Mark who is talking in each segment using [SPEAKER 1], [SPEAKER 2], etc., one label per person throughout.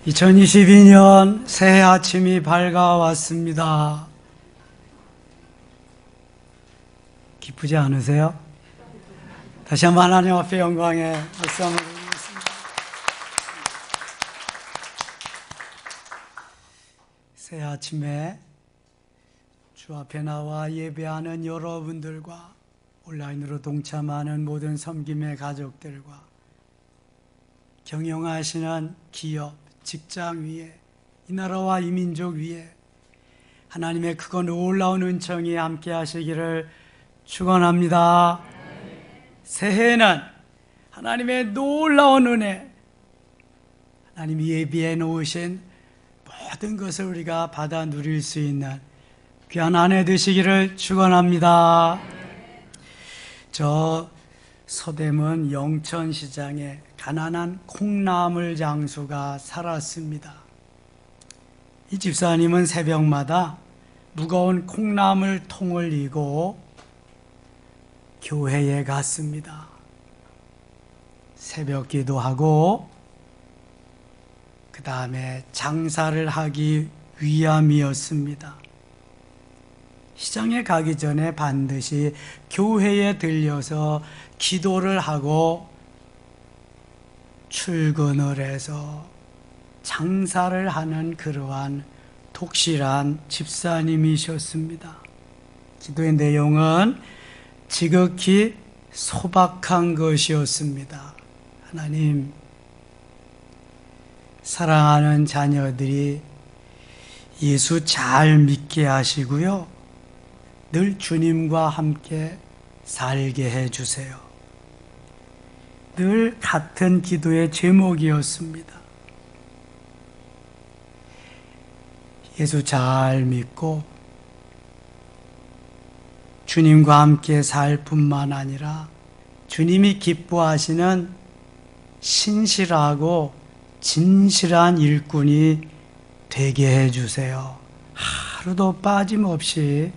[SPEAKER 1] 2022년 새해 아침이 밝아왔습니다. 기쁘지 않으세요? 다시 한번 하나님 앞에 영광의 박수 한번 드리겠습니다. 새해 아침에 주 앞에 나와 예배하는 여러분들과 온라인으로 동참하는 모든 섬김의 가족들과 경영하시는 기업, 직장 위에, 이 나라와 이 민족 위에 하나님의 크고 놀라운 은총이 함께 하시기를 축원합니다. 새해에는 하나님의 놀라운 은혜, 하나님이 예비해 놓으신 모든 것을 우리가 받아 누릴 수 있는 귀한 한 해 되시기를 축원합니다. 저 서대문 영천시장에 가난한 콩나물 장수가 살았습니다. 이 집사님은 새벽마다 무거운 콩나물 통을 이고 교회에 갔습니다. 새벽 기도하고 그 다음에 장사를 하기 위함이었습니다. 시장에 가기 전에 반드시 교회에 들려서 기도를 하고 출근을 해서 장사를 하는 그러한 독실한 집사님이셨습니다. 기도의 내용은 지극히 소박한 것이었습니다. 하나님, 사랑하는 자녀들이 예수 잘 믿게 하시고요, 늘 주님과 함께 살게 해주세요. 늘 같은 기도의 제목이었습니다. 예수 잘 믿고 주님과 함께 살 뿐만 아니라 주님이 기뻐하시는 신실하고 진실한 일꾼이 되게 해주세요. 하루도 빠짐없이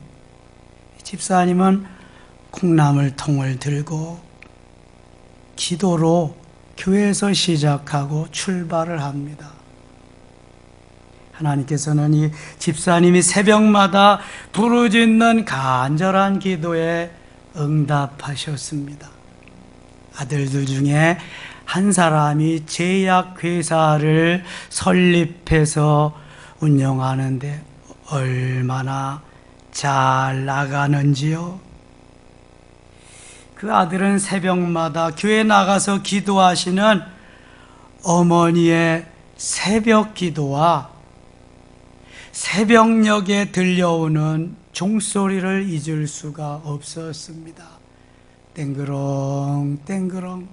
[SPEAKER 1] 집사님은 콩나물 통을 들고 기도로 교회에서 시작하고 출발을 합니다. 하나님께서는 이 집사님이 새벽마다 부르짖는 간절한 기도에 응답하셨습니다. 아들들 중에 한 사람이 제약회사를 설립해서 운영하는데 얼마나 잘 나가는지요. 그 아들은 새벽마다 교회 나가서 기도하시는 어머니의 새벽 기도와 새벽녘에 들려오는 종소리를 잊을 수가 없었습니다. 땡그렁 땡그렁,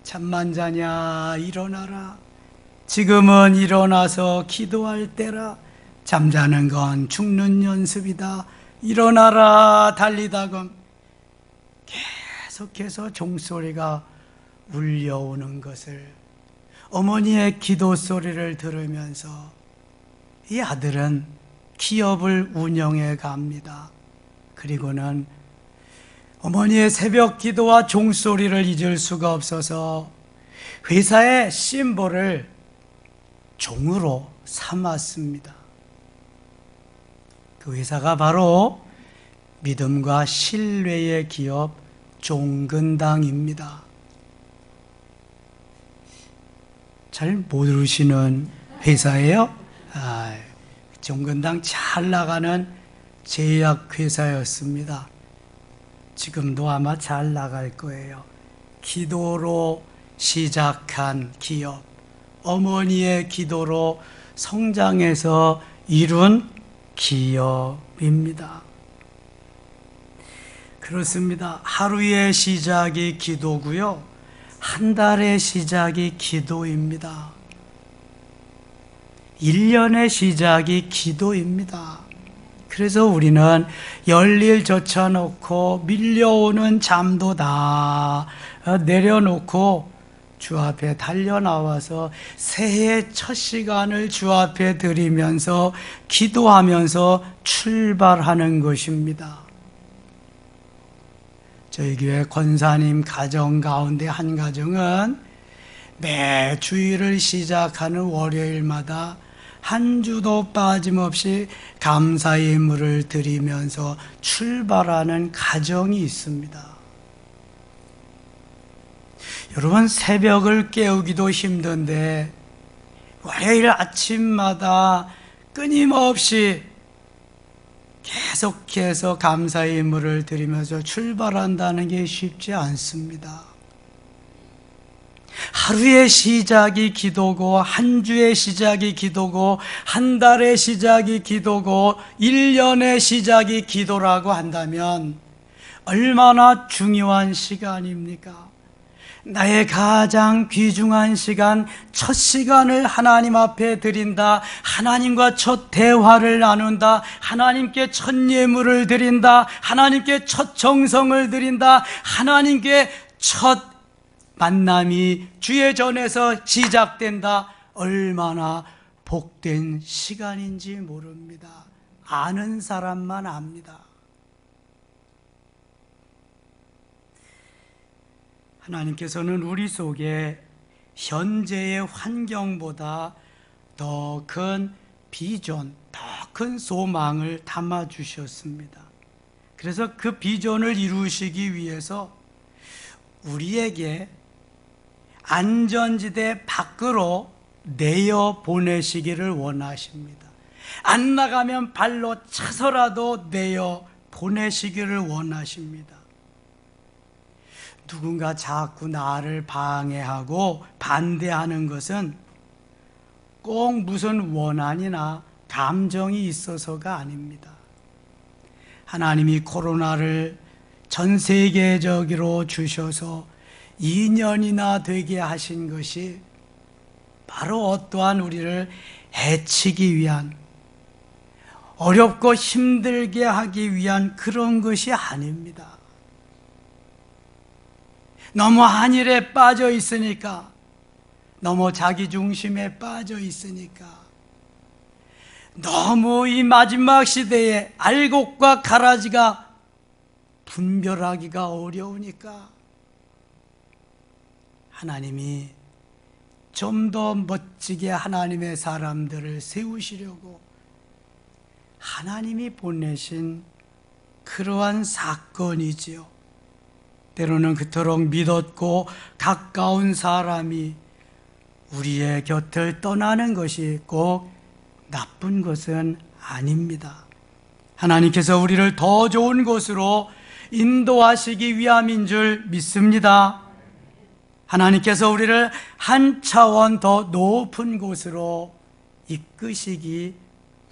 [SPEAKER 1] 잠만 자냐 일어나라, 지금은 일어나서 기도할 때라, 잠자는 건 죽는 연습이다, 일어나라 달리다금, 계속해서 종소리가 울려오는 것을 어머니의 기도 소리를 들으면서 이 아들은 기업을 운영해 갑니다. 그리고는 어머니의 새벽 기도와 종소리를 잊을 수가 없어서 회사의 심볼을 종으로 삼았습니다. 그 회사가 바로 믿음과 신뢰의 기업 종근당입니다. 잘 모르시는 회사예요? 종근당 잘 나가는 제약회사였습니다. 지금도 아마 잘 나갈 거예요. 기도로 시작한 기업, 어머니의 기도로 성장해서 이룬 기업입니다. 그렇습니다. 하루의 시작이 기도고요, 한 달의 시작이 기도입니다. 1년의 시작이 기도입니다. 그래서 우리는 열일 젖혀놓고 밀려오는 잠도 다 내려놓고 주 앞에 달려나와서 새해 첫 시간을 주 앞에 드리면서 기도하면서 출발하는 것입니다. 저희 교회 권사님 가정 가운데 한 가정은 매 주일을 시작하는 월요일마다 한 주도 빠짐없이 감사의 예물을 드리면서 출발하는 가정이 있습니다. 여러분, 새벽을 깨우기도 힘든데 월요일 아침마다 끊임없이 계속해서 감사의 예물을 드리면서 출발한다는 게 쉽지 않습니다. 하루의 시작이 기도고, 한 주의 시작이 기도고, 한 달의 시작이 기도고, 1년의 시작이 기도라고 한다면 얼마나 중요한 시간입니까? 나의 가장 귀중한 시간, 첫 시간을 하나님 앞에 드린다, 하나님과 첫 대화를 나눈다, 하나님께 첫 예물을 드린다, 하나님께 첫 정성을 드린다, 하나님께 첫 만남이 주의 전에서 시작된다. 얼마나 복된 시간인지 모릅니다. 아는 사람만 압니다. 하나님께서는 우리 속에 현재의 환경보다 더 큰 비전, 더 큰 소망을 담아주셨습니다. 그래서 그 비전을 이루시기 위해서 우리에게 안전지대 밖으로 내어 보내시기를 원하십니다. 안 나가면 발로 차서라도 내어 보내시기를 원하십니다. 누군가 자꾸 나를 방해하고 반대하는 것은 꼭 무슨 원한이나 감정이 있어서가 아닙니다. 하나님이 코로나를 전 세계적으로 주셔서 2년이나 되게 하신 것이 바로 어떠한 우리를 해치기 위한, 어렵고 힘들게 하기 위한 그런 것이 아닙니다. 너무 한일에 빠져 있으니까, 너무 자기 중심에 빠져 있으니까, 너무 이 마지막 시대에 알곡과 가라지가 분별하기가 어려우니까 하나님이 좀 더 멋지게 하나님의 사람들을 세우시려고 하나님이 보내신 그러한 사건이지요. 때로는 그토록 믿었고 가까운 사람이 우리의 곁을 떠나는 것이 꼭 나쁜 것은 아닙니다. 하나님께서 우리를 더 좋은 곳으로 인도하시기 위함인 줄 믿습니다. 하나님께서 우리를 한 차원 더 높은 곳으로 이끄시기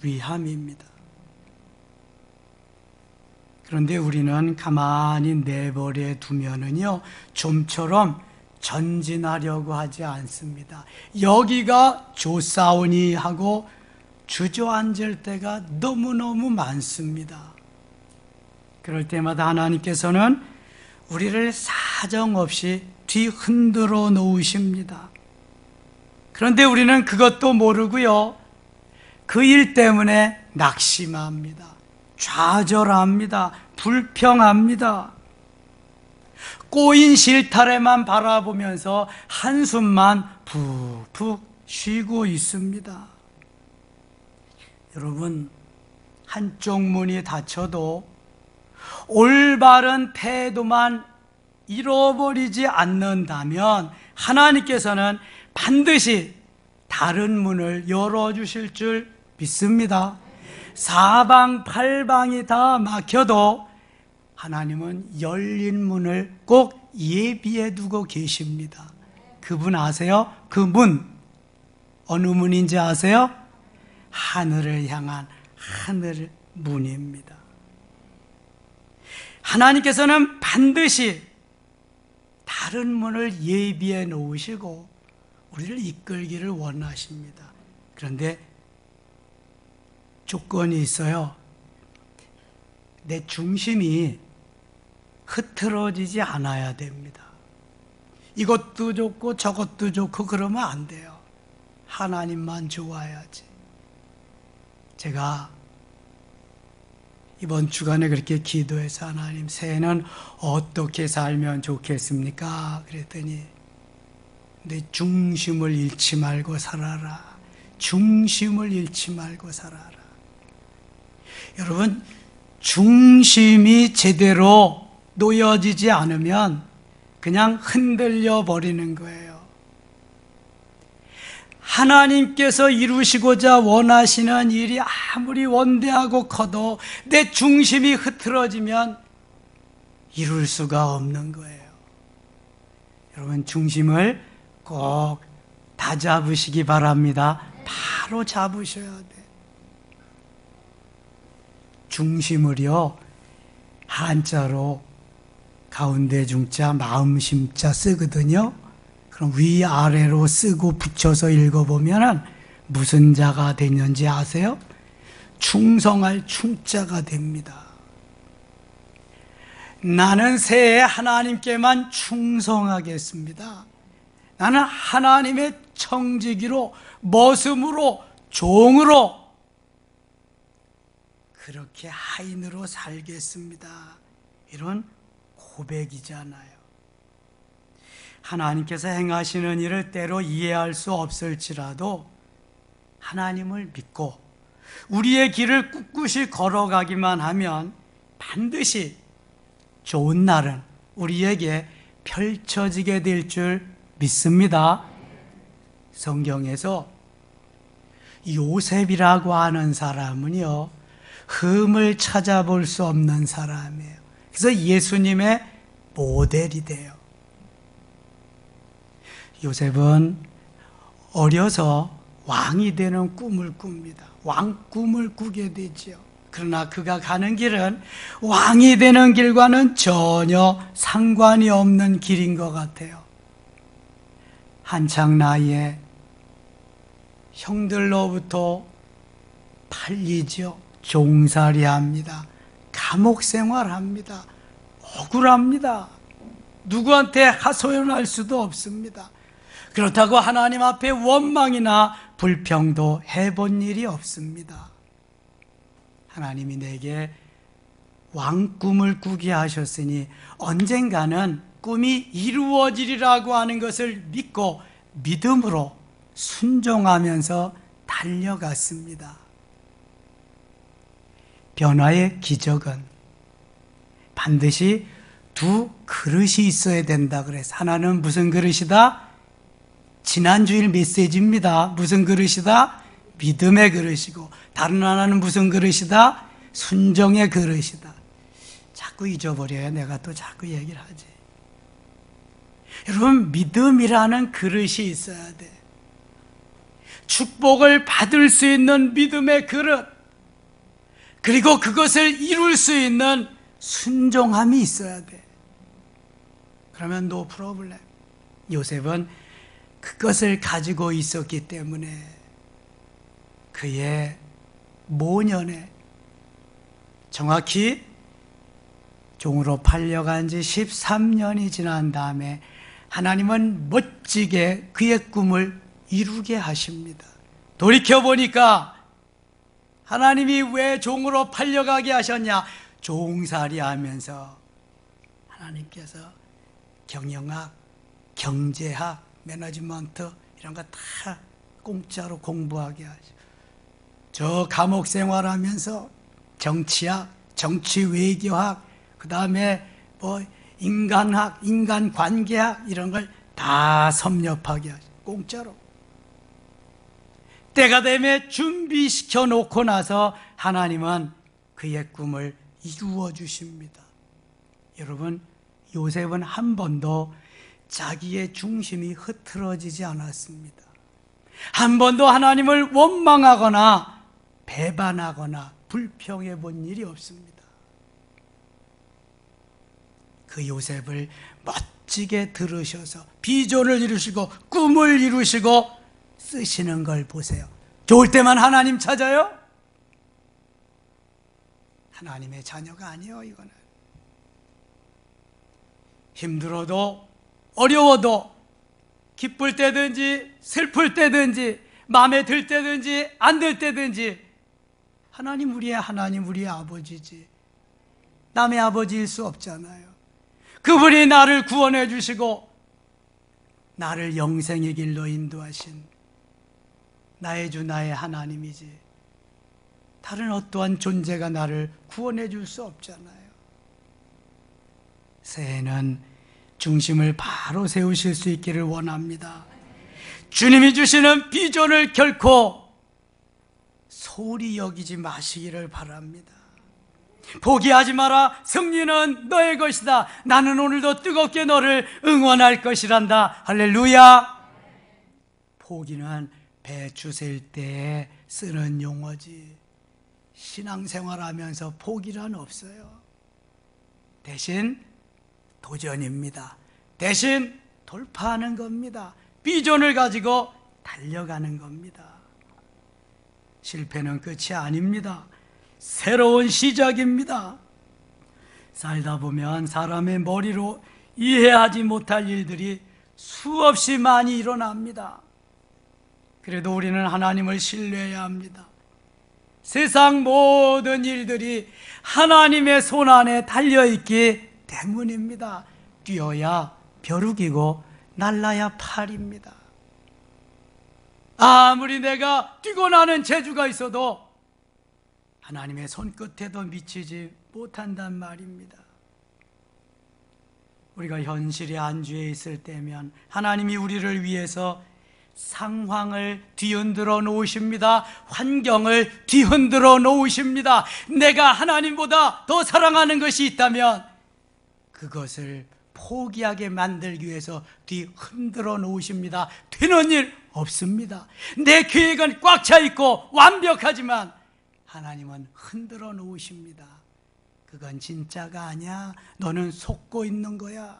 [SPEAKER 1] 위함입니다. 그런데 우리는 가만히 내버려 두면은요, 좀처럼 전진하려고 하지 않습니다. 여기가 좋사오니 하고 주저앉을 때가 너무너무 많습니다. 그럴 때마다 하나님께서는 우리를 사정없이 뒤흔들어 놓으십니다. 그런데 우리는 그것도 모르고요, 그 일 때문에 낙심합니다. 좌절합니다. 불평합니다. 꼬인 실타래만 바라보면서 한숨만 푹푹 쉬고 있습니다. 여러분, 한쪽 문이 닫혀도 올바른 태도만 잃어버리지 않는다면 하나님께서는 반드시 다른 문을 열어주실 줄 믿습니다. 사방팔방이 다 막혀도 하나님은 열린 문을 꼭 예비해 두고 계십니다. 그분 아세요? 그 문, 어느 문인지 아세요? 하늘을 향한 하늘 문입니다. 하나님께서는 반드시 다른 문을 예비해 놓으시고 우리를 이끌기를 원하십니다. 그런데 조건이 있어요. 내 중심이 흐트러지지 않아야 됩니다. 이것도 좋고 저것도 좋고 그러면 안 돼요. 하나님만 좋아야지. 제가 이번 주간에 그렇게 기도해서 하나님, 새해는 어떻게 살면 좋겠습니까? 그랬더니 내 중심을 잃지 말고 살아라. 중심을 잃지 말고 살아라. 여러분, 중심이 제대로 놓여지지 않으면 그냥 흔들려 버리는 거예요. 하나님께서 이루시고자 원하시는 일이 아무리 원대하고 커도 내 중심이 흐트러지면 이룰 수가 없는 거예요. 여러분, 중심을 꼭 다잡으시기 바랍니다. 바로 잡으셔야 돼. 중심을요, 한자로 가운데 중자, 마음 심자 쓰거든요. 그럼 위아래로 쓰고 붙여서 읽어보면 무슨 자가 되는지 아세요? 충성할 충자가 됩니다. 나는 새해 하나님께만 충성하겠습니다. 나는 하나님의 청지기로, 머슴으로, 종으로 그렇게 하인으로 살겠습니다. 이런 고백이잖아요. 하나님께서 행하시는 일을 때로 이해할 수 없을지라도 하나님을 믿고 우리의 길을 꿋꿋이 걸어가기만 하면 반드시 좋은 날은 우리에게 펼쳐지게 될 줄 믿습니다. 성경에서 요셉이라고 하는 사람은요, 흠을 찾아볼 수 없는 사람이에요. 그래서 예수님의 모델이 돼요. 요셉은 어려서 왕이 되는 꿈을 꿉니다. 왕 꿈을 꾸게 되지요. 그러나 그가 가는 길은 왕이 되는 길과는 전혀 상관이 없는 길인 것 같아요. 한창 나이에 형들로부터 팔리죠. 종살이합니다. 감옥 생활합니다. 억울합니다. 누구한테 하소연할 수도 없습니다. 그렇다고 하나님 앞에 원망이나 불평도 해본 일이 없습니다. 하나님이 내게 왕꿈을 꾸게 하셨으니 언젠가는 꿈이 이루어지리라고 하는 것을 믿고 믿음으로 순종하면서 달려갔습니다. 변화의 기적은 반드시 두 그릇이 있어야 된다 그래서 하나는 무슨 그릇이다? 지난주일 메시지입니다. 무슨 그릇이다? 믿음의 그릇이고 다른 하나는 무슨 그릇이다? 순종의 그릇이다. 자꾸 잊어버려야 내가 또 자꾸 얘기를 하지. 여러분, 믿음이라는 그릇이 있어야 돼. 축복을 받을 수 있는 믿음의 그릇, 그리고 그것을 이룰 수 있는 순종함이 있어야 돼. 그러면 no problem. 요셉은 그것을 가지고 있었기 때문에 그의 모년에 정확히 종으로 팔려간 지 13년이 지난 다음에 하나님은 멋지게 그의 꿈을 이루게 하십니다. 돌이켜보니까 하나님이 왜 종으로 팔려가게 하셨냐? 종살이 하면서 하나님께서 경영학, 경제학, 매너지먼트 이런 거 다 공짜로 공부하게 하죠. 저 감옥 생활하면서 정치학, 정치 외교학, 그 다음에 뭐 인간학, 인간관계학 이런 걸 다 섭렵하게 하죠. 공짜로. 때가 되면 준비시켜 놓고 나서 하나님은 그의 꿈을 이루어 주십니다. 여러분, 요셉은 한 번도 자기의 중심이 흐트러지지 않았습니다. 한 번도 하나님을 원망하거나 배반하거나 불평해 본 일이 없습니다. 그 요셉을 멋지게 들으셔서 비전을 이루시고 꿈을 이루시고 쓰시는 걸 보세요. 좋을 때만 하나님 찾아요? 하나님의 자녀가 아니에요. 이거는 힘들어도 어려워도 기쁠 때든지 슬플 때든지 마음에 들 때든지 안 들 때든지 하나님 우리의 아버지지 남의 아버지일 수 없잖아요. 그분이 나를 구원해 주시고 나를 영생의 길로 인도하신 나의 주 나의 하나님이지 다른 어떠한 존재가 나를 구원해 줄 수 없잖아요. 새해는 중심을 바로 세우실 수 있기를 원합니다. 주님이 주시는 비전을 결코 소홀히 여기지 마시기를 바랍니다. 포기하지 마라. 승리는 너의 것이다. 나는 오늘도 뜨겁게 너를 응원할 것이란다. 할렐루야. 포기는 배추 셀 때에 쓰는 용어지 신앙생활하면서 포기란 없어요. 대신 도전입니다. 대신 돌파하는 겁니다. 비전을 가지고 달려가는 겁니다. 실패는 끝이 아닙니다. 새로운 시작입니다. 살다 보면 사람의 머리로 이해하지 못할 일들이 수없이 많이 일어납니다. 그래도 우리는 하나님을 신뢰해야 합니다. 세상 모든 일들이 하나님의 손 안에 달려있기 때문입니다. 뛰어야 벼룩이고 날라야 팔입니다. 아무리 내가 뛰고 나는 재주가 있어도 하나님의 손끝에도 미치지 못한단 말입니다. 우리가 현실의 안주에 있을 때면 하나님이 우리를 위해서 상황을 뒤흔들어 놓으십니다. 환경을 뒤흔들어 놓으십니다. 내가 하나님보다 더 사랑하는 것이 있다면 그것을 포기하게 만들기 위해서 뒤흔들어 놓으십니다. 되는 일 없습니다. 내 계획은 꽉 차 있고 완벽하지만 하나님은 흔들어 놓으십니다. 그건 진짜가 아니야. 너는 속고 있는 거야.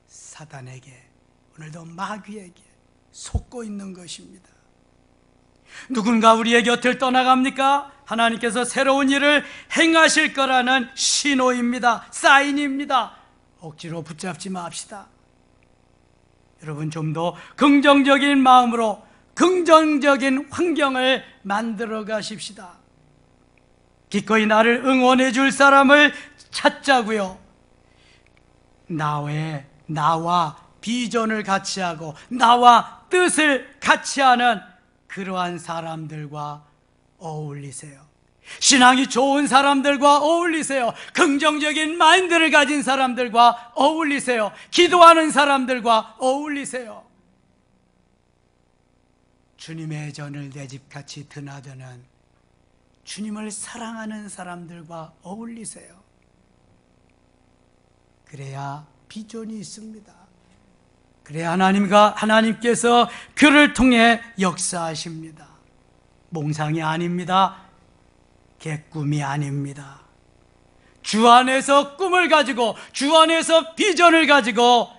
[SPEAKER 1] 사단에게, 오늘도 마귀에게 속고 있는 것입니다. 누군가 우리의 곁을 떠나갑니까? 하나님께서 새로운 일을 행하실 거라는 신호입니다. 사인입니다. 억지로 붙잡지 맙시다. 여러분, 좀 더 긍정적인 마음으로 긍정적인 환경을 만들어 가십시다. 기꺼이 나를 응원해 줄 사람을 찾자고요. 나와 비전을 같이 하고 나와 뜻을 같이 하는 그러한 사람들과 어울리세요. 신앙이 좋은 사람들과 어울리세요. 긍정적인 마인드를 가진 사람들과 어울리세요. 기도하는 사람들과 어울리세요. 주님의 전을 내 집같이 드나드는 주님을 사랑하는 사람들과 어울리세요. 그래야 비전이 있습니다. 그래야 하나님께서 그를 통해 역사하십니다. 몽상이 아닙니다. 개꿈이 아닙니다. 주 안에서 꿈을 가지고 주 안에서 비전을 가지고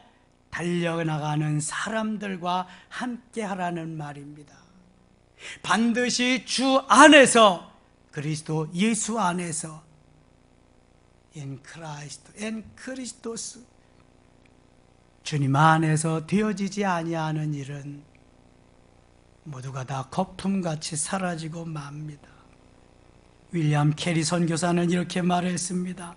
[SPEAKER 1] 달려나가는 사람들과 함께 하라는 말입니다. 반드시 주 안에서 그리스도 예수 안에서 인 크리스토스 주님 안에서 되어지지 아니하는 일은 모두가 다 거품같이 사라지고 맙니다. 윌리엄 캐리 선교사는 이렇게 말했습니다.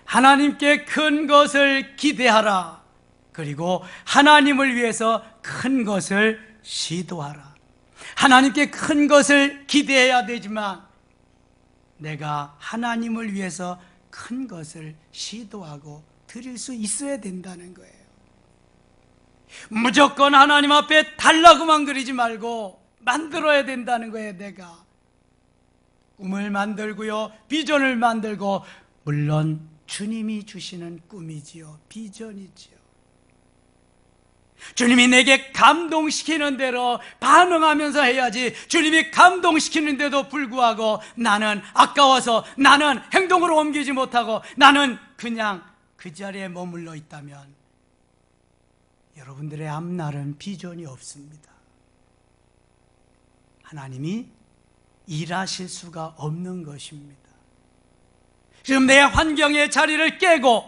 [SPEAKER 1] 하나님께 큰 것을 기대하라. 그리고 하나님을 위해서 큰 것을 시도하라. 하나님께 큰 것을 기대해야 되지만 내가 하나님을 위해서 큰 것을 시도하고 드릴 수 있어야 된다는 거예요. 무조건 하나님 앞에 달라고만 그러지 말고 만들어야 된다는 거예요. 내가 꿈을 만들고요, 비전을 만들고, 물론 주님이 주시는 꿈이지요, 비전이지요. 주님이 내게 감동시키는 대로 반응하면서 해야지, 주님이 감동시키는데도 불구하고 나는 아까워서 나는 행동으로 옮기지 못하고 나는 그냥 그 자리에 머물러 있다면 여러분들의 앞날은 비전이 없습니다. 하나님이 일하실 수가 없는 것입니다. 지금 내 환경의 자리를 깨고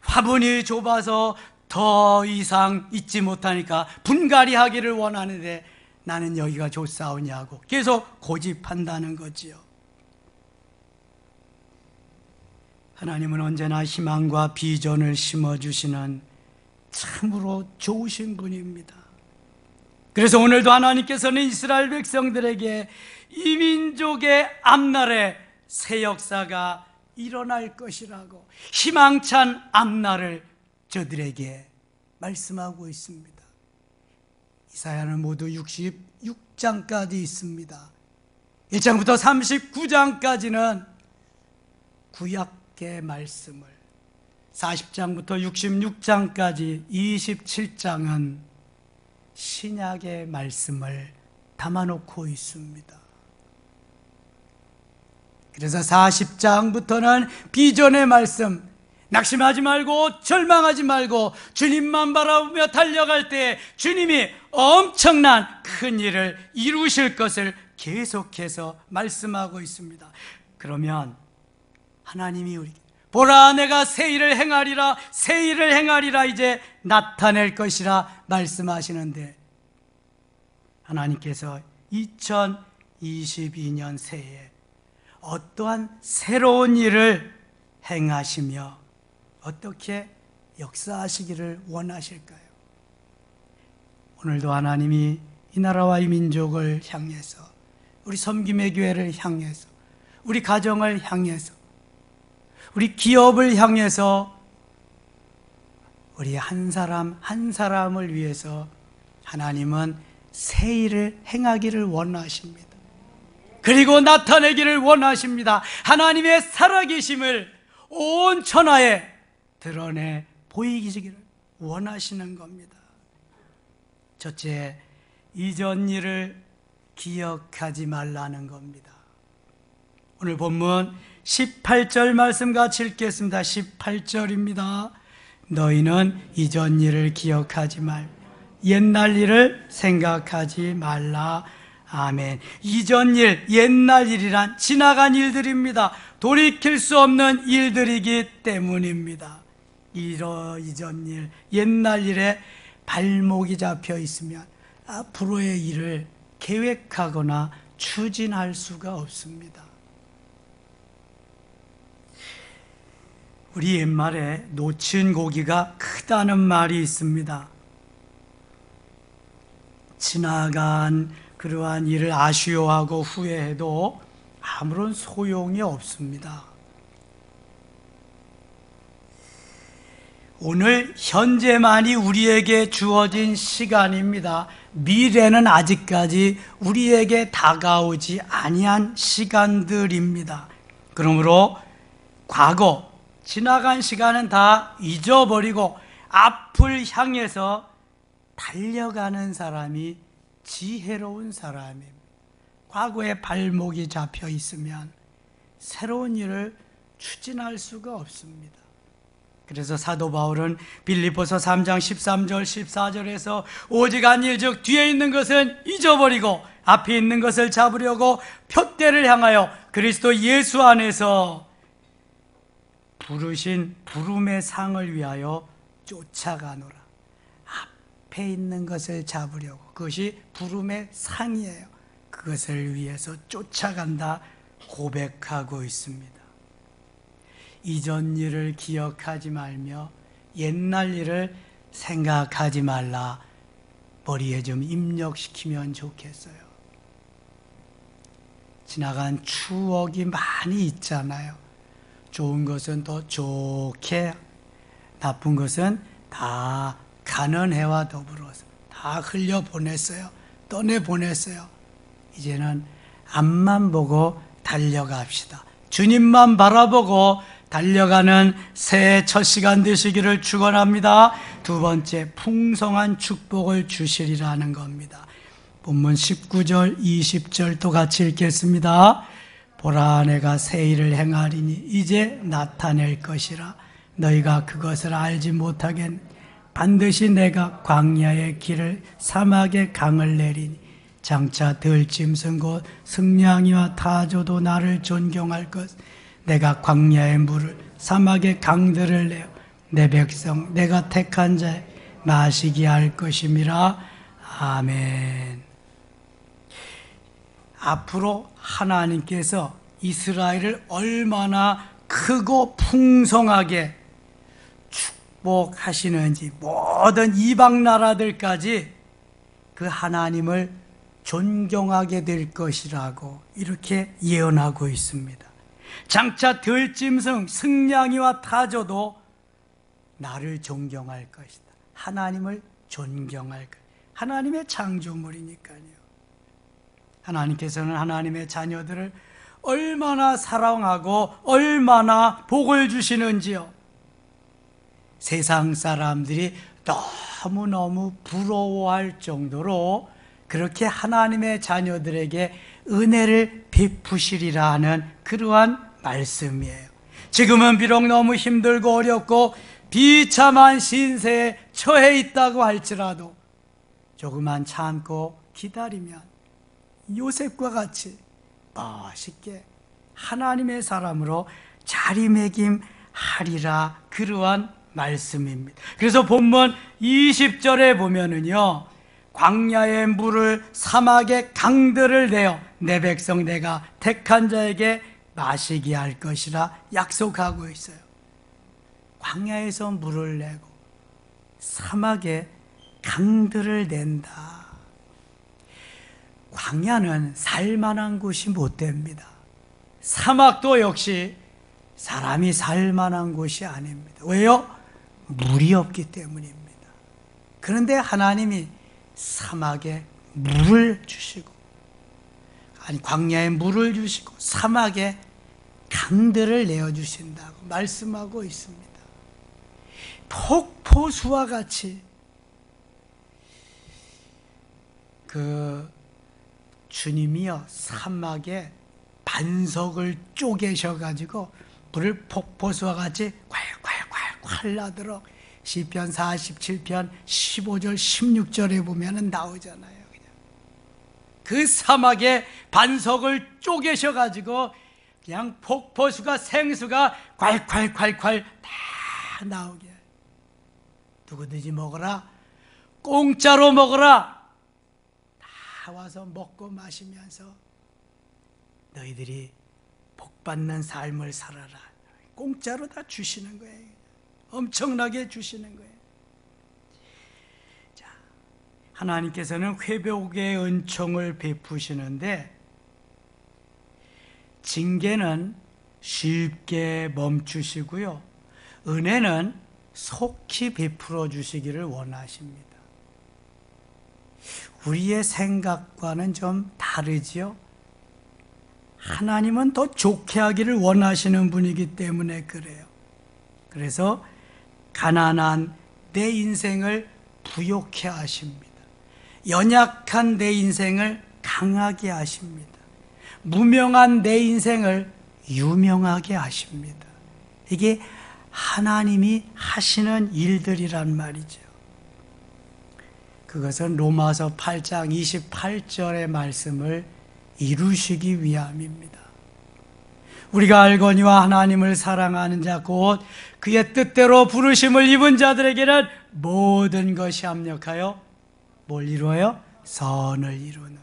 [SPEAKER 1] 화분이 좁아서 더 이상 있지 못하니까 분갈이 하기를 원하는데 나는 여기가 좋사오냐고 계속 고집한다는 거지요. 하나님은 언제나 희망과 비전을 심어주시는 참으로 좋으신 분입니다. 그래서 오늘도 하나님께서는 이스라엘 백성들에게 이 민족의 앞날에 새 역사가 일어날 것이라고 희망찬 앞날을 저들에게 말씀하고 있습니다. 이사야는 모두 66장까지 있습니다. 1장부터 39장까지는 구약의 말씀을, 40장부터 66장까지 27장은 신약의 말씀을 담아놓고 있습니다. 그래서 40장부터는 비전의 말씀, 낙심하지 말고 절망하지 말고 주님만 바라보며 달려갈 때 주님이 엄청난 큰 일을 이루실 것을 계속해서 말씀하고 있습니다. 그러면 하나님이 우리에게 보라 내가 새 일을 행하리라, 새 일을 행하리라, 이제 나타낼 것이라 말씀하시는데, 하나님께서 2022년 새해에 어떠한 새로운 일을 행하시며 어떻게 역사하시기를 원하실까요? 오늘도 하나님이 이 나라와 이 민족을 향해서, 우리 섬김의 교회를 향해서, 우리 가정을 향해서, 우리 기업을 향해서, 우리 한 사람 한 사람을 위해서 하나님은 새 일을 행하기를 원하십니다. 그리고 나타내기를 원하십니다. 하나님의 살아계심을 온 천하에 드러내 보이기를 원하시는 겁니다. 첫째, 이전 일을 기억하지 말라는 겁니다. 오늘 본문 18절 말씀 같이 읽겠습니다. 18절입니다. 너희는 이전 일을 기억하지 말고 옛날 일을 생각하지 말라. 아멘. 이전 일, 옛날 일이란 지나간 일들입니다. 돌이킬 수 없는 일들이기 때문입니다. 이전 일, 옛날 일에 발목이 잡혀 있으면 앞으로의 일을 계획하거나 추진할 수가 없습니다. 우리 옛말에 놓친 고기가 크다는 말이 있습니다. 지나간 그러한 일을 아쉬워하고 후회해도 아무런 소용이 없습니다. 오늘 현재만이 우리에게 주어진 시간입니다. 미래는 아직까지 우리에게 다가오지 아니한 시간들입니다. 그러므로 과거, 지나간 시간은 다 잊어버리고 앞을 향해서 달려가는 사람이 지혜로운 사람입니다. 과거에 발목이 잡혀 있으면 새로운 일을 추진할 수가 없습니다. 그래서 사도 바울은 빌립보서 3장 13절 14절에서 오직 한 일 즉 뒤에 있는 것은 잊어버리고 앞에 있는 것을 잡으려고 표대를 향하여 그리스도 예수 안에서 부르신 부름의 상을 위하여 쫓아가노라. 앞에 있는 것을 잡으려고, 그것이 부름의 상이에요. 그것을 위해서 쫓아간다 고백하고 있습니다. 이전 일을 기억하지 말며 옛날 일을 생각하지 말라. 머리에 좀 입력시키면 좋겠어요. 지나간 추억이 많이 있잖아요. 좋은 것은 더 좋게, 나쁜 것은 다 가는 해와 더불어서 다 흘려보냈어요. 떠내보냈어요. 이제는 앞만 보고 달려갑시다. 주님만 바라보고 달려가는 새해 첫 시간 되시기를 축원합니다. 두 번째, 풍성한 축복을 주시리라는 겁니다. 본문 19절 20절도 같이 읽겠습니다. 보라 내가 새 일을 행하리니 이제 나타낼 것이라. 너희가 그것을 알지 못하겠네. 반드시 내가 광야의 길을 사막의 강을 내리니 장차 들짐승 곧 승냥이와 타조도 나를 존경할 것. 내가 광야의 물을 사막의 강들을 내어 내 백성 내가 택한 자에 마시게 할 것임이라. 아멘. 앞으로 하나님께서 이스라엘을 얼마나 크고 풍성하게 축복하시는지 모든 이방 나라들까지 그 하나님을 존경하게 될 것이라고 이렇게 예언하고 있습니다. 장차 들짐승 승냥이와 타조도 나를 존경할 것이다. 하나님을 존경할 것. 하나님의 창조물이니까요. 하나님께서는 하나님의 자녀들을 얼마나 사랑하고 얼마나 복을 주시는지요. 세상 사람들이 너무너무 부러워할 정도로 그렇게 하나님의 자녀들에게 은혜를 베푸시리라 하는 그러한 말씀이에요. 지금은 비록 너무 힘들고 어렵고 비참한 신세에 처해 있다고 할지라도 조금만 참고 기다리면 요셉과 같이 멋있게 하나님의 사람으로 자리매김하리라, 그러한 말씀입니다. 그래서 본문 20절에 보면은요, 광야의 물을 사막의 강들을 내어 내 백성 내가 택한 자에게 마시게 할 것이라 약속하고 있어요. 광야에서 물을 내고 사막에 강들을 낸다. 광야는 살만한 곳이 못 됩니다. 사막도 역시 사람이 살만한 곳이 아닙니다. 왜요? 물이 없기 때문입니다. 그런데 하나님이 사막에 물을 주시고, 아니 광야에 물을 주시고 사막에 강들을 내어주신다고 말씀하고 있습니다. 폭포수와 같이 그 주님이요 사막에 반석을 쪼개셔가지고 물을 폭포수와 같이 콸콸콸콸 나도록 시편 47편 15절 16절에 보면 나오잖아요. 그 사막에 반석을 쪼개셔가지고 그냥 폭포수가 생수가 콸콸콸콸 다 나오게. 누구든지 먹어라, 공짜로 먹어라, 다 와서 먹고 마시면서 너희들이 복받는 삶을 살아라. 공짜로 다 주시는 거예요. 엄청나게 주시는 거예요. 자, 하나님께서는 회복의 은총을 베푸시는데 징계는 쉽게 멈추시고요, 은혜는 속히 베풀어 주시기를 원하십니다. 우리의 생각과는 좀 다르지요. 하나님은 더 좋게 하기를 원하시는 분이기 때문에 그래요. 그래서 가난한 내 인생을 부욕해 하십니다. 연약한 내 인생을 강하게 하십니다. 무명한 내 인생을 유명하게 하십니다. 이게 하나님이 하시는 일들이란 말이죠. 그것은 로마서 8장 28절의 말씀을 이루시기 위함입니다. 우리가 알거니와 하나님을 사랑하는 자 곧 그의 뜻대로 부르심을 입은 자들에게는 모든 것이 합력하여 뭘 이루어요? 선을 이루는,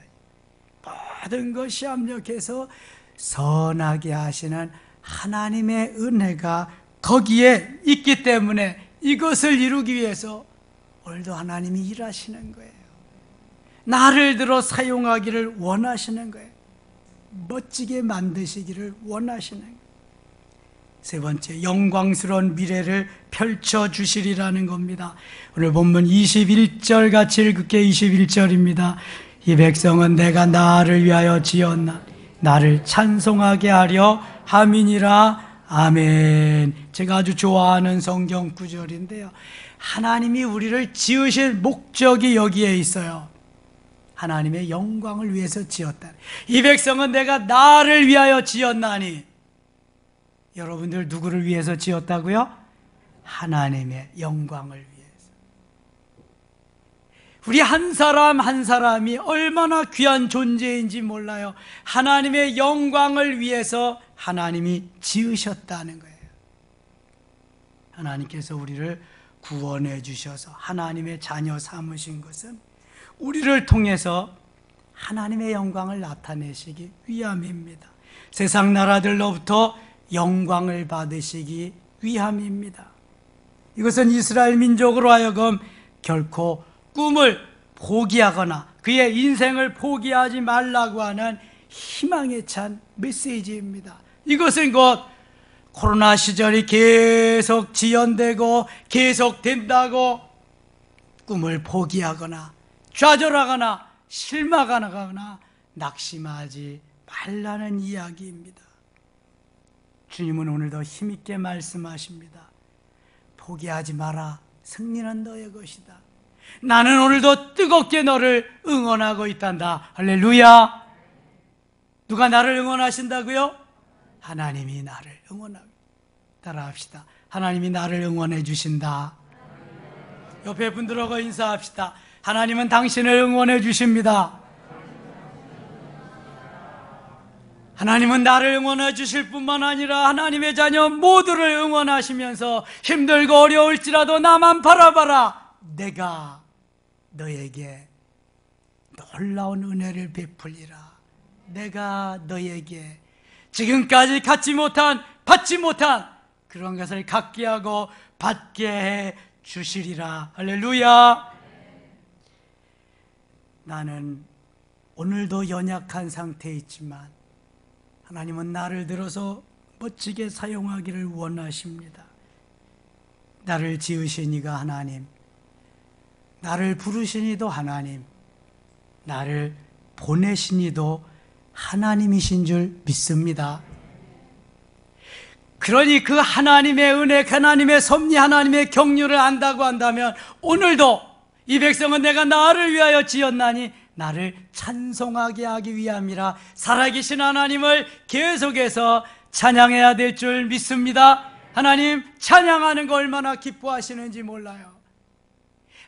[SPEAKER 1] 모든 것이 합력해서 선하게 하시는 하나님의 은혜가 거기에 있기 때문에 이것을 이루기 위해서 오늘도 하나님이 일하시는 거예요. 나를 들어 사용하기를 원하시는 거예요. 멋지게 만드시기를 원하시는 거예요. 세 번째, 영광스러운 미래를 펼쳐주시리라는 겁니다. 오늘 본문 21절 같이 읽을게. 21절입니다. 이 백성은 내가 나를 위하여 지었나 나를 찬송하게 하려 함이니라. 아멘. 제가 아주 좋아하는 성경 구절인데요, 하나님이 우리를 지으실 목적이 여기에 있어요. 하나님의 영광을 위해서 지었다. 이 백성은 내가 나를 위하여 지었나니. 여러분들 누구를 위해서 지었다고요? 하나님의 영광을 위해서. 우리 한 사람 한 사람이 얼마나 귀한 존재인지 몰라요. 하나님의 영광을 위해서 하나님이 지으셨다는 거예요. 하나님께서 우리를 구원해 주셔서 하나님의 자녀 삼으신 것은 우리를 통해서 하나님의 영광을 나타내시기 위함입니다. 세상 나라들로부터 영광을 받으시기 위함입니다. 이것은 이스라엘 민족으로 하여금 결코 꿈을 포기하거나 그의 인생을 포기하지 말라고 하는 희망에 찬 메시지입니다. 이것은 곧 코로나 시절이 계속 지연되고 계속된다고 꿈을 포기하거나 좌절하거나 실망하거나 낙심하지 말라는 이야기입니다. 주님은 오늘도 힘있게 말씀하십니다. 포기하지 마라. 승리는 너의 것이다. 나는 오늘도 뜨겁게 너를 응원하고 있단다. 할렐루야. 누가 나를 응원하신다고요? 하나님이 나를 응원하고. 따라합시다. 하나님이 나를 응원해 주신다. 옆에 분들하고 인사합시다. 하나님은 당신을 응원해 주십니다. 하나님은 나를 응원해 주실 뿐만 아니라 하나님의 자녀 모두를 응원하시면서 힘들고 어려울지라도 나만 바라봐라. 내가 너에게 놀라운 은혜를 베풀리라. 내가 너에게 지금까지 받지 못한 그런 것을 갖게 하고 받게 해 주시리라. 할렐루야. 나는 오늘도 연약한 상태에 있지만 하나님은 나를 들어서 멋지게 사용하기를 원하십니다. 나를 지으신 이가 하나님, 나를 부르신 이도 하나님, 나를 보내신 이도 하나님이신 줄 믿습니다. 그러니 그 하나님의 은혜, 하나님의 섭리, 하나님의 경륜을 안다고 한다면 오늘도 이 백성은 내가 나를 위하여 지었나니 나를 찬송하게 하기 위함이라. 살아계신 하나님을 계속해서 찬양해야 될 줄 믿습니다. 하나님 찬양하는 거 얼마나 기뻐하시는지 몰라요.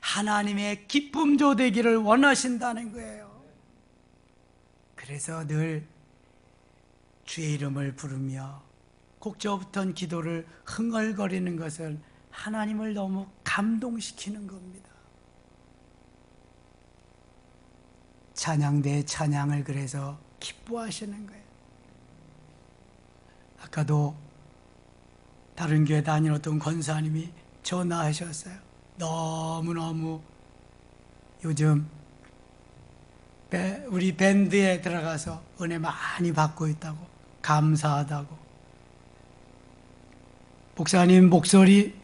[SPEAKER 1] 하나님의 기쁨조 되기를 원하신다는 거예요. 그래서 늘 주의 이름을 부르며 곡저부터 기도를 흥얼거리는 것은 하나님을 너무 감동시키는 겁니다. 찬양대의 찬양을 그래서 기뻐하시는 거예요. 아까도 다른 교회 다니던 권사님이 전화하셨어요. 너무너무 요즘 우리 밴드에 들어가서 은혜 많이 받고 있다고, 감사하다고. 목사님 목소리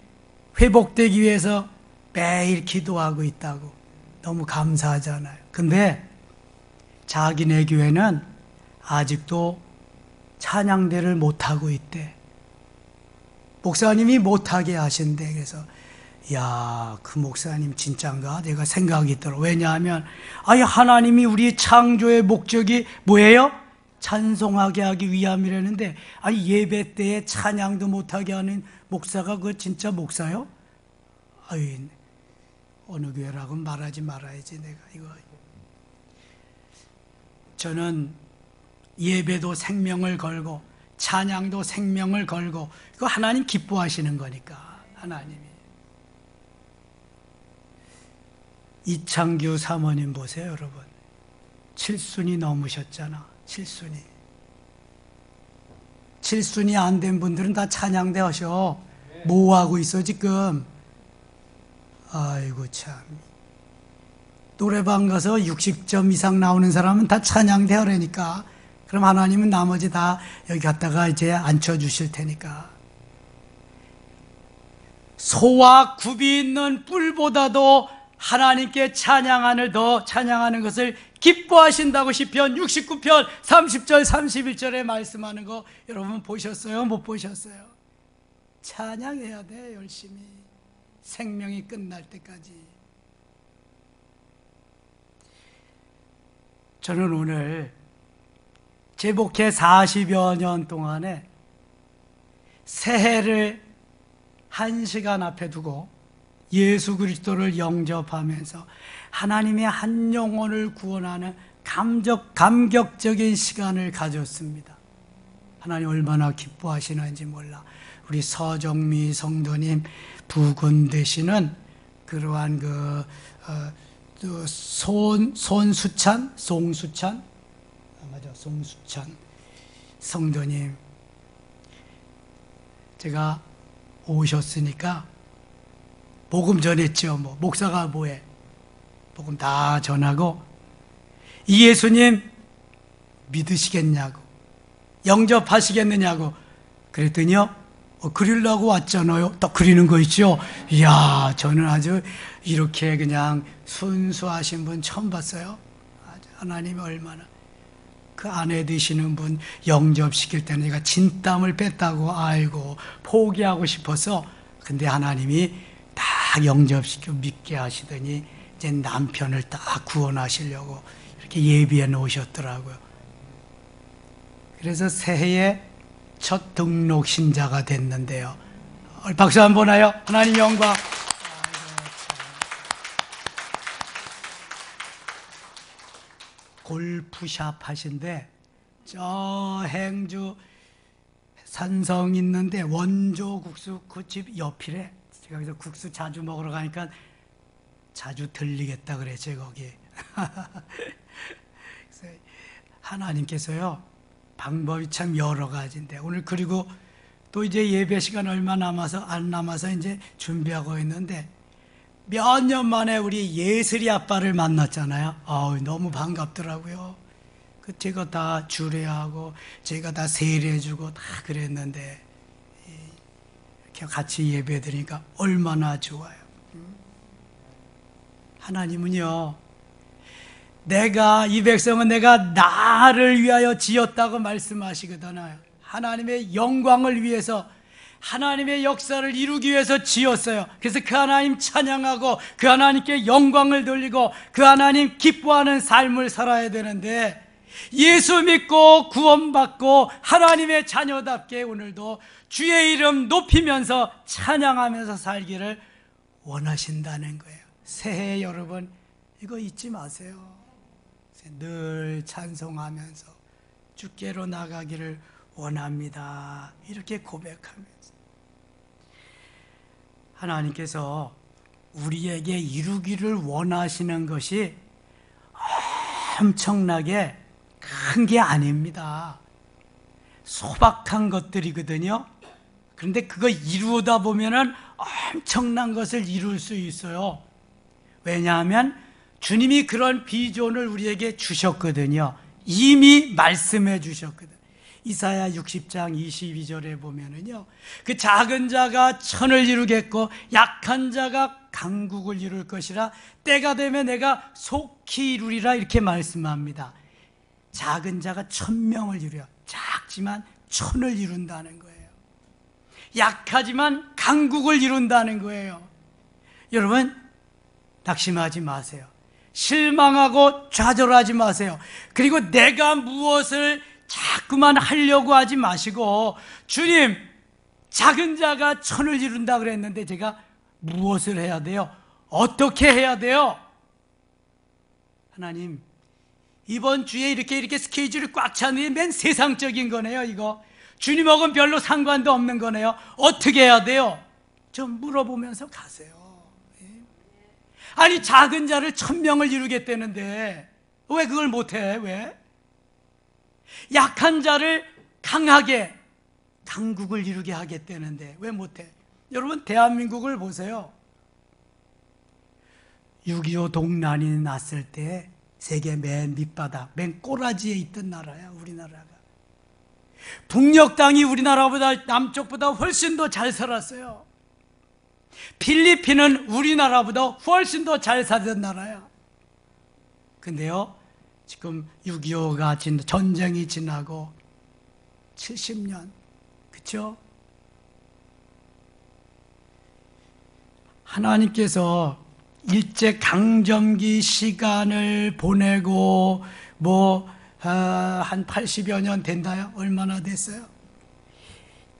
[SPEAKER 1] 회복되기 위해서 매일 기도하고 있다고. 너무 감사하잖아요. 근데 자기네 교회는 아직도 찬양대를 못하고 있대. 목사님이 못하게 하신대. 그래서 야, 그 목사님 진짠가? 내가 생각이 들어. 왜냐하면 하나님이 우리 창조의 목적이 뭐예요? 찬송하게 하기 위함이라는데 예배 때에 찬양도 못하게 하는 목사가 그 진짜 목사요? 어느 교회라고 말하지 말아야지. 내가 이거 저는 예배도 생명을 걸고 찬양도 생명을 걸고 이거 하나님 기뻐하시는 거니까. 하나님이 이창규 사모님 보세요. 여러분 7순이 넘으셨잖아. 7순이 안 된 분들은 다 찬양대 하셔. 뭐 하고 있어 지금? 아이고 참. 노래방 가서 60점 이상 나오는 사람은 다 찬양대 하라니까. 그럼 하나님은 나머지 다 여기 갖다가 이제 앉혀주실 테니까. 소와 굽이 있는 뿔보다도 하나님께 찬양하는 더 찬양하는 것을 기뻐하신다고 시편 69편 30절 31절에 말씀하는 거 여러분 보셨어요? 못 보셨어요? 찬양해야 돼. 열심히 생명이 끝날 때까지. 저는 오늘 제 목회 40여 년 동안에 새해를 1시간 앞에 두고 예수 그리스도를 영접하면서 하나님의 한 영혼을 구원하는 감격적인 시간을 가졌습니다. 하나님 얼마나 기뻐하시는지 몰라. 우리 서정미 성도님 부군 되시는 그러한 송수찬 성도님, 제가 오셨으니까 복음 전했죠. 뭐 목사가 뭐해? 복음 다 전하고 이 예수님 믿으시겠냐고, 영접하시겠느냐고 그랬더니요, 그리려고 왔잖아요. 딱 그리는 거 있죠. 이야, 저는 아주 이렇게 그냥 순수하신 분 처음 봤어요. 하나님이 얼마나 그 아내 되시는 분 영접시킬 때는 제가 진땀을 뺐다고 알고 포기하고 싶어서, 근데 하나님이 다 영접시켜 믿게 하시더니 이제 남편을 딱 구원하시려고 이렇게 예비해 놓으셨더라고요. 그래서 새해에 첫 등록 신자가 됐는데요. 박수 한번 하요. 하나님 영광. 골프샵 하신데 저 행주 산성 있는데 원조 국수 그 집 옆이래. 제가 그래서 국수 자주 먹으러 가니까 자주 들리겠다 그랬죠 거기. 그래서 하나님께서요 방법이 참 여러 가지인데 오늘, 그리고 또 이제 예배 시간 얼마 남아서 안 남아서 이제 준비하고 있는데 몇 년 만에 우리 예슬이 아빠를 만났잖아요. 너무 반갑더라고요. 그 제가 다 주례하고 제가 다 세례해주고 다 그랬는데 이렇게 같이 예배 드리니까 얼마나 좋아요. 하나님은요, 내가 이 백성은 내가 나를 위하여 지었다고 말씀하시거든요. 하나님의 영광을 위해서, 하나님의 역사를 이루기 위해서 지었어요. 그래서 그 하나님 찬양하고 그 하나님께 영광을 돌리고 그 하나님 기뻐하는 삶을 살아야 되는데, 예수 믿고 구원받고 하나님의 자녀답게 오늘도 주의 이름 높이면서 찬양하면서 살기를 원하신다는 거예요. 새해 여러분 이거 잊지 마세요. 늘 찬송하면서 주께로 나가기를 원합니다. 이렇게 고백하면서 하나님께서 우리에게 이루기를 원하시는 것이 엄청나게 큰 게 아닙니다. 소박한 것들이거든요. 그런데 그거 이루다 보면은 엄청난 것을 이룰 수 있어요. 왜냐하면 주님이 그런 비전을 우리에게 주셨거든요. 이미 말씀해 주셨거든요. 이사야 60장 22절에 보면은요, 그 작은 자가 천을 이루겠고 약한 자가 강국을 이룰 것이라, 때가 되면 내가 속히 이루리라, 이렇게 말씀합니다. 작은 자가 1000명을 이루어요. 작지만 1000을 이룬다는 거예요. 약하지만 강국을 이룬다는 거예요. 여러분 낙심하지 마세요. 실망하고 좌절하지 마세요. 그리고 내가 무엇을 자꾸만 하려고 하지 마시고, 주님, 작은 자가 1000을 이룬다 그랬는데 제가 무엇을 해야 돼요? 어떻게 해야 돼요? 하나님, 이번 주에 이렇게 스케줄이 꽉 찼는데 맨 세상적인 거네요. 이거 주님하고는 별로 상관도 없는 거네요. 어떻게 해야 돼요? 좀 물어보면서 가세요. 아니, 작은 자를 1000명을 이루겠다는데 왜 그걸 못해? 왜? 약한 자를 강하게, 강국을 이루게 하겠다는데 왜 못해? 여러분 대한민국을 보세요. 6.25 동란이 났을 때 세계 맨 밑바닥, 맨 꼬라지에 있던 나라야, 우리나라가. 북녘 땅이 우리나라보다, 남쪽보다 훨씬 더 잘 살았어요. 필리핀은 우리나라보다 훨씬 더 잘 살던 나라야. 근데요, 지금 6.25가 전쟁이 지나고 70년, 그쵸? 하나님께서 일제 강점기 시간을 보내고 한 80여 년 됐나요? 얼마나 됐어요?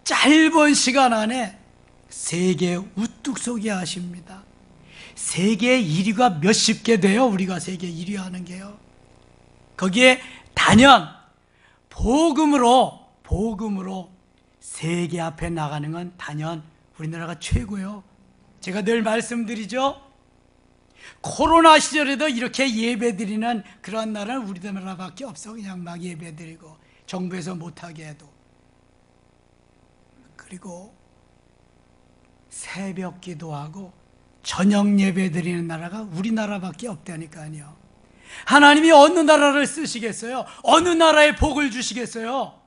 [SPEAKER 1] 짧은 시간 안에 세계 우뚝 서게 하십니다. 세계 1위가 몇십 개 돼요. 우리가 세계 1위 하는 게요. 거기에 단연 복음으로 세계 앞에 나가는 건 단연 우리나라가 최고요. 제가 늘 말씀드리죠. 코로나 시절에도 이렇게 예배드리는 그런 나라는 우리나라밖에 없어. 그냥 막 예배드리고 정부에서 못하게 해도. 그리고 새벽 기도하고 저녁 예배 드리는 나라가 우리나라밖에 없다니까요. 하나님이 어느 나라를 쓰시겠어요? 어느 나라에 복을 주시겠어요?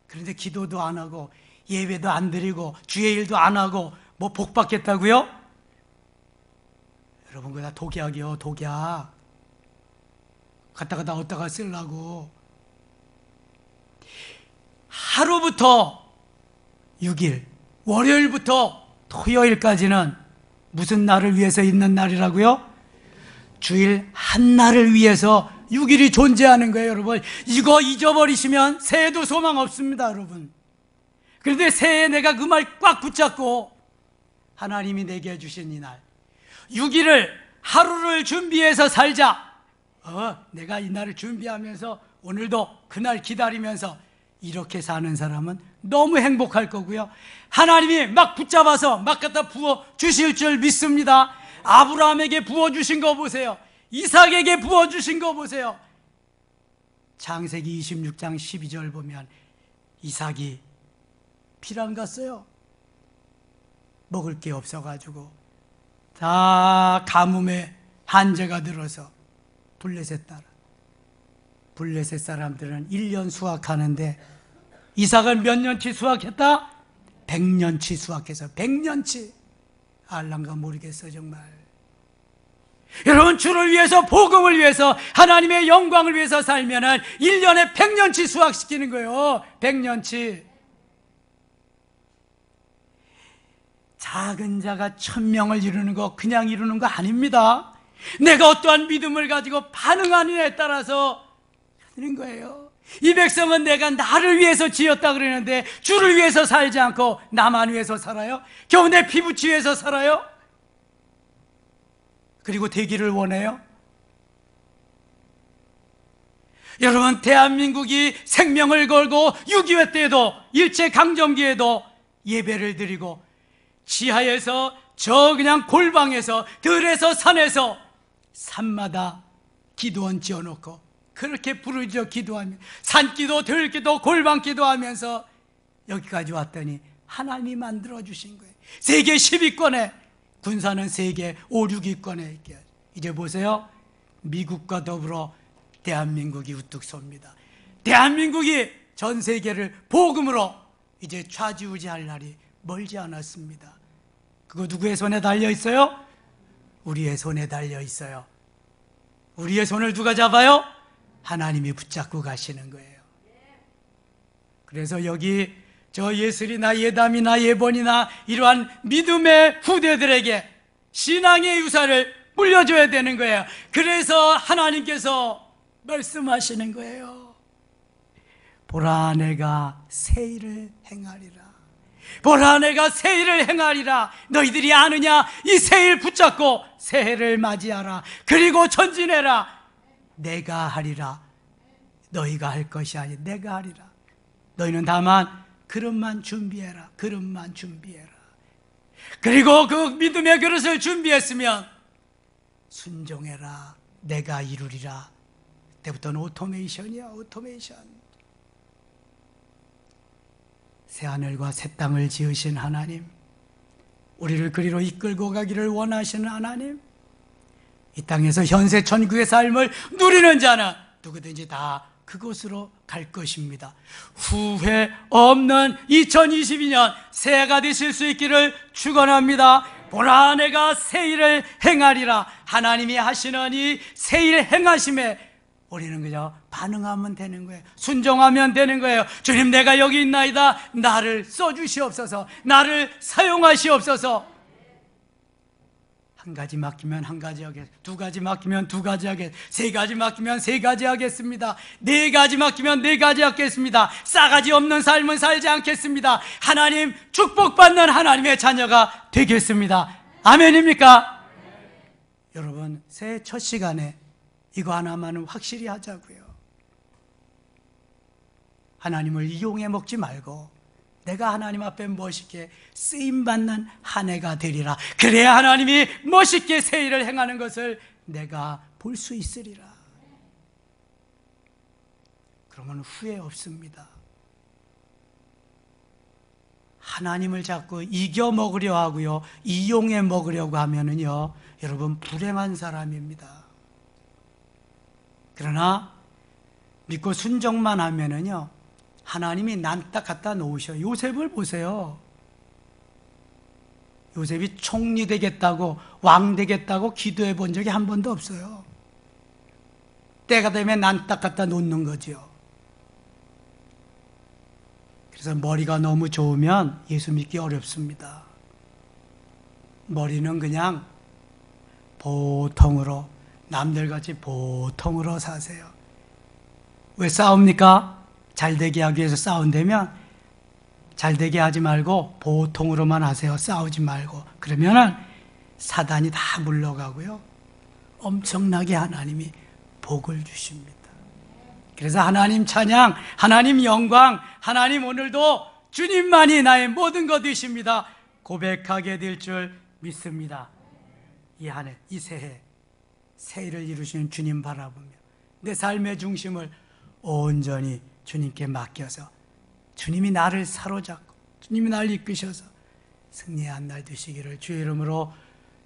[SPEAKER 1] 그런데 기도도 안 하고 예배도 안 드리고 주의 일도 안 하고 뭐 복 받겠다고요? 여러분, 그거 다 독약이요, 독약. 갖다가 다 어디다가 쓰려고. 하루부터 6일, 월요일부터 토요일까지는 무슨 날을 위해서 있는 날이라고요? 주일 한 날을 위해서 6일이 존재하는 거예요, 여러분. 이거 잊어버리시면 새해도 소망 없습니다, 여러분. 그런데 새해에 내가 그 말 꽉 붙잡고 하나님이 내게 주신 이 날 6일을 하루를 준비해서 살자. 내가 이 날을 준비하면서 오늘도 그날 기다리면서 이렇게 사는 사람은 너무 행복할 거고요. 하나님이 막 붙잡아서 막 갖다 부어 주실 줄 믿습니다. 아브라함에게 부어 주신 거 보세요. 이삭에게 부어 주신 거 보세요. 창세기 26장 12절 보면 이삭이 피랑 갔어요. 먹을 게 없어가지고 다 가뭄에 한재가 들어서 블레셋 사람들은 1년 수확하는데 이삭은 몇 년치 수확했다? 100년치 수확해서 100년치. 알란가 모르겠어 정말. 여러분, 주를 위해서, 복음을 위해서, 하나님의 영광을 위해서 살면은 1년에 100년치 수확시키는 거예요. 100년치. 작은 자가 1000명을 이루는 거 그냥 이루는 거 아닙니다. 내가 어떠한 믿음을 가지고 반응하느냐에 따라서 하는 거예요. 이 백성은 내가 나를 위해서 지었다 그러는데 주를 위해서 살지 않고 나만 위해서 살아요? 겨우 내 피부치 위해서 살아요? 그리고 되기를 원해요? 여러분, 대한민국이 생명을 걸고 6.25 때에도 일제강점기에도 예배를 드리고 지하에서 저 그냥 골방에서 들에서 산에서 산마다 기도원 지어놓고 그렇게 부르짖어 기도하며 산기도 들기도 골방기도 하면서 여기까지 왔더니 하나님이 만들어주신 거예요. 세계 10위권에, 군사는 세계 5, 6위권에. 이제 보세요. 미국과 더불어 대한민국이 우뚝 섭니다. 대한민국이 전 세계를 복음으로 이제 좌지우지할 날이 멀지 않았습니다. 그거 누구의 손에 달려 있어요? 우리의 손에 달려 있어요. 우리의 손을 누가 잡아요? 하나님이 붙잡고 가시는 거예요. 그래서 여기 저 예슬이나 예담이나 예본이나 이러한 믿음의 후대들에게 신앙의 유산을 물려줘야 되는 거예요. 그래서 하나님께서 말씀하시는 거예요. 보라, 내가 새 일을 행하리라. 보라, 내가 새 일을 행하리라. 너희들이 아느냐? 이 새 일 붙잡고 새해를 맞이하라. 그리고 전진해라. 내가 하리라. 너희가 할 것이 아니 내가 하리라. 너희는 다만 그릇만 준비해라. 그릇만 준비해라. 그리고 그 믿음의 그릇을 준비했으면 순종해라. 내가 이루리라. 그때부터는 오토메이션이야. 오토메이션. 새하늘과 새 땅을 지으신 하나님, 우리를 그리로 이끌고 가기를 원하시는 하나님, 이 땅에서 현세 천국의 삶을 누리는 자는 누구든지 다 그곳으로 갈 것입니다. 후회 없는 2022년 새해가 되실 수 있기를 축원합니다. 보라, 내가 새 일을 행하리라. 하나님이 하시는 이 새 일 행하심에 우리는 그저 반응하면 되는 거예요. 순종하면 되는 거예요. 주님, 내가 여기 있나이다. 나를 써주시옵소서. 나를 사용하시옵소서. 한 가지 맡기면 한 가지 하겠습니다. 두 가지 맡기면 두 가지 하겠습니다. 세 가지 맡기면 세 가지 하겠습니다. 네 가지 맡기면 네 가지 하겠습니다. 싸가지 없는 삶은 살지 않겠습니다. 하나님 축복받는 하나님의 자녀가 되겠습니다. 아멘입니까? 여러분, 새해 첫 시간에 이거 하나만은 확실히 하자고요. 하나님을 이용해 먹지 말고 내가 하나님 앞에 멋있게 쓰임받는 한 해가 되리라. 그래야 하나님이 멋있게 새 일을 행하는 것을 내가 볼 수 있으리라. 그러면 후회 없습니다. 하나님을 자꾸 이겨 먹으려 하고요, 이용해 먹으려고 하면은요, 여러분 불행한 사람입니다. 그러나 믿고 순종만 하면은요, 하나님이 난 딱 갖다 놓으셔요. 요셉을 보세요. 요셉이 총리 되겠다고, 왕 되겠다고 기도해 본 적이 한 번도 없어요. 때가 되면 난 딱 갖다 놓는 거죠. 그래서 머리가 너무 좋으면 예수 믿기 어렵습니다. 머리는 그냥 보통으로, 남들같이 보통으로 사세요. 왜 싸웁니까? 잘되게 하기 위해서 싸운다면 잘되게 하지 말고 보통으로만 하세요. 싸우지 말고. 그러면은 사단이 다 물러가고요, 엄청나게 하나님이 복을 주십니다. 그래서 하나님 찬양, 하나님 영광, 하나님 오늘도 주님만이 나의 모든 것 되십니다 고백하게 될 줄 믿습니다. 이 한 해, 이 새해, 새해를 이루시는 주님 바라보며 내 삶의 중심을 온전히 주님께 맡겨서 주님이 나를 사로잡고 주님이 나를 이끄셔서 승리의 한 날 되시기를 주의 이름으로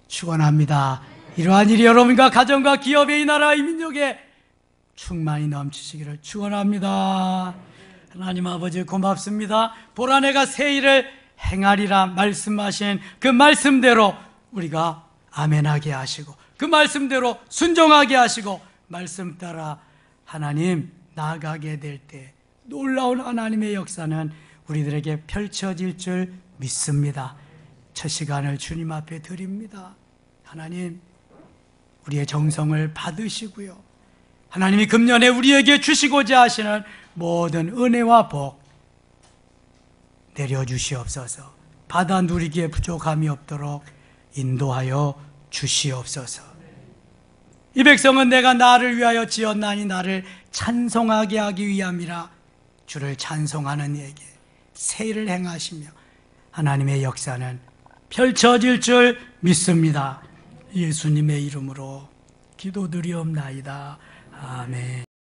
[SPEAKER 1] 축원합니다. 이러한 일이 여러분과 가정과 기업의 이 나라 이 민족에 충만히 넘치시기를 축원합니다. 하나님 아버지 고맙습니다. 보라 내가 새 일을 행하리라 말씀하신 그 말씀대로 우리가 아멘하게 하시고 그 말씀대로 순종하게 하시고 말씀 따라 하나님 나아가게 될 때 놀라운 하나님의 역사는 우리들에게 펼쳐질 줄 믿습니다. 첫 시간을 주님 앞에 드립니다. 하나님 우리의 정성을 받으시고요, 하나님이 금년에 우리에게 주시고자 하시는 모든 은혜와 복 내려주시옵소서. 받아 누리기에 부족함이 없도록 인도하여 주시옵소서. 이 백성은 내가 나를 위하여 지었나니 나를 찬송하게 하기 위함이라. 주를 찬송하는 이에게 새일을 행하시며 하나님의 역사는 펼쳐질 줄 믿습니다. 예수님의 이름으로 기도드리옵나이다. 아멘.